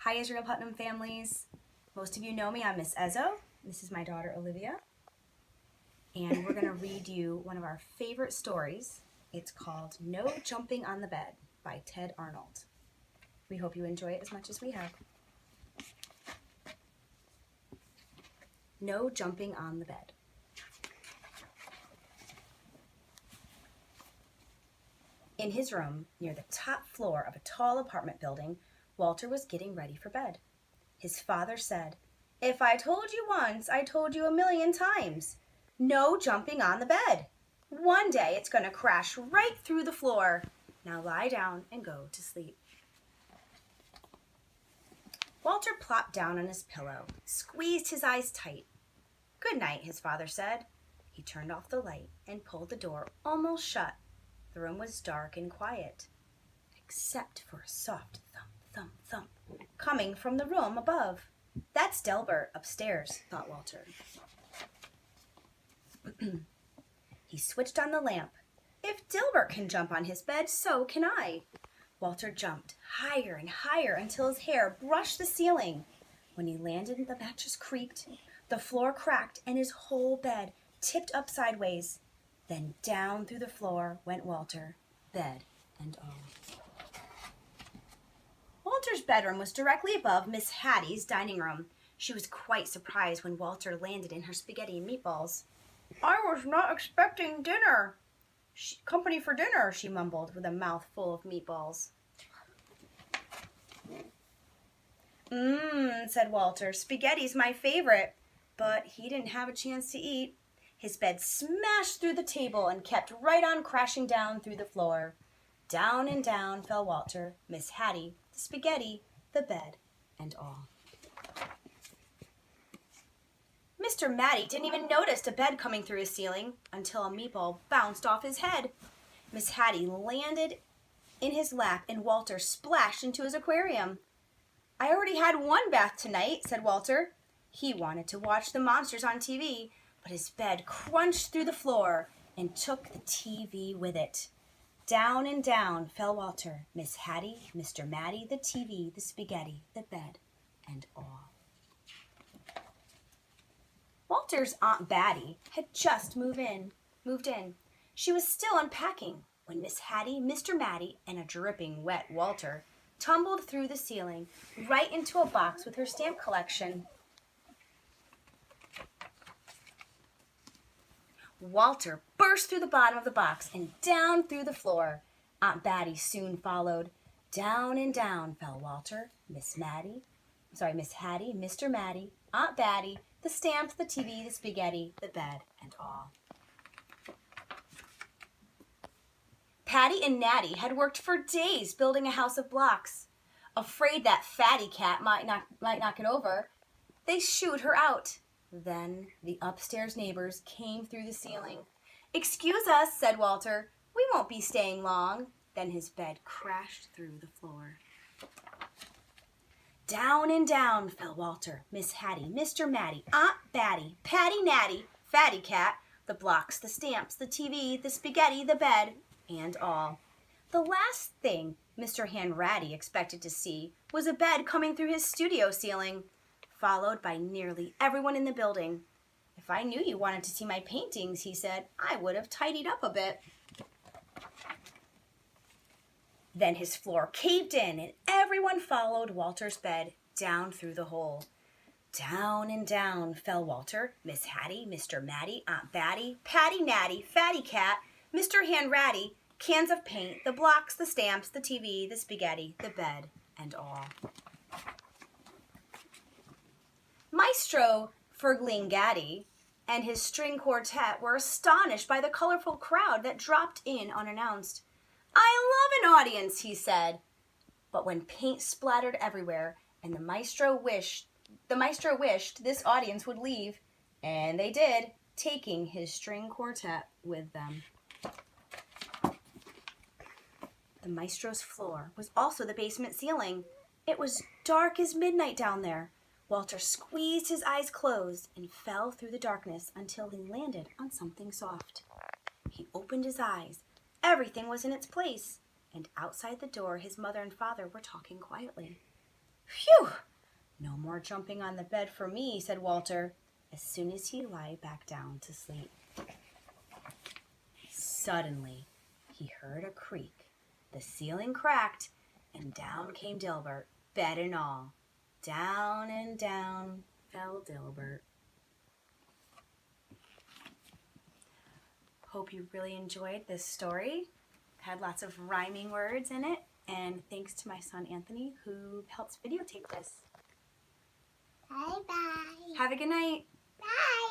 Hi, Israel Putnam families. Most of you know me. I'm Miss Ezzo. This is my daughter, Olivia. And we're going to read you one of our favorite stories. It's called No Jumping on the Bed by Ted Arnold. We hope you enjoy it as much as we have. No Jumping on the Bed. In his room, near the top floor of a tall apartment building, Walter was getting ready for bed. His father said, "If I told you once, I told you 1,000,000 times. No jumping on the bed. One day it's going to crash right through the floor. Now lie down and go to sleep." Walter plopped down on his pillow, squeezed his eyes tight. "Good night," his father said. He turned off the light and pulled the door almost shut. The room was dark and quiet, except for a soft thump, thump, thump, coming from the room above. "That's Delbert upstairs," thought Walter. He switched on the lamp. "If Dilbert can jump on his bed, so can I." Walter jumped higher and higher until his hair brushed the ceiling. When he landed, the mattress creaked, the floor cracked, and his whole bed tipped up sideways. Then down through the floor went Walter, bed and all. Walter's bedroom was directly above Miss Hattie's dining room. She was quite surprised when Walter landed in her spaghetti and meatballs. "I was not expecting company for dinner," she mumbled with a mouth full of meatballs. Said Walter. "Spaghetti's my favorite." But he didn't have a chance to eat. His bed smashed through the table and kept right on crashing down through the floor. Down and down fell Walter, Miss Hattie, the spaghetti, the bed, and all. Mr. Matty didn't even notice a bed coming through his ceiling until a meatball bounced off his head. Miss Hattie landed in his lap and Walter splashed into his aquarium. "I already had one bath tonight," said Walter. He wanted to watch the monsters on TV, but his bed crunched through the floor and took the TV with it. Down and down fell Walter, Miss Hattie, Mr. Matty, the TV, the spaghetti, the bed, and all. Walter's Aunt Batty had just moved in. She was still unpacking when Miss Hattie, Mr. Matty, and a dripping wet Walter tumbled through the ceiling right into a box with her stamp collection. Walter burst through the bottom of the box and down through the floor. Aunt Batty soon followed. Down and down fell Walter, Miss Hattie, Mr. Matty, Aunt Batty, the stamps, the TV, the spaghetti, the bed, and all. Patty and Natty had worked for days building a house of blocks. Afraid that fatty cat might knock it over, they shooed her out. Then the upstairs neighbors came through the ceiling. "Excuse us," said Walter. "We won't be staying long." Then his bed crashed through the floor. Down and down fell Walter, Miss Hattie, Mr. Matty, Aunt Batty, Patty Natty, Fatty Cat, the blocks, the stamps, the TV, the spaghetti, the bed, and all. The last thing Mr. Hanratty expected to see was a bed coming through his studio ceiling, followed by nearly everyone in the building. "If I knew you wanted to see my paintings," he said, "I would have tidied up a bit." Then his floor caved in and everyone followed Walter's bed down through the hole. Down and down fell Walter, Miss Hattie, Mr. Matty, Aunt Batty, Patty Natty, Fatty Cat, Mr. Hanratty, cans of paint, the blocks, the stamps, the TV, the spaghetti, the bed, and all. Maestro Ferlingatti and his string quartet were astonished by the colorful crowd that dropped in unannounced. "I love an audience," he said. But when paint splattered everywhere and the maestro wished this audience would leave, and they did, taking his string quartet with them. The maestro's floor was also the basement ceiling. It was dark as midnight down there. Walter squeezed his eyes closed and fell through the darkness until he landed on something soft. He opened his eyes. Everything was in its place, and outside the door his mother and father were talking quietly. Phew! No more jumping on the bed for me, said Walter, as soon as he lay back down to sleep. Suddenly, he heard a creak. The ceiling cracked, and down came Dilbert, bed and all. Down and down fell Dilbert. Hope you really enjoyed this story. Had lots of rhyming words in it, and thanks to my son Anthony who helped videotape this. Bye-bye. Have a good night. Bye.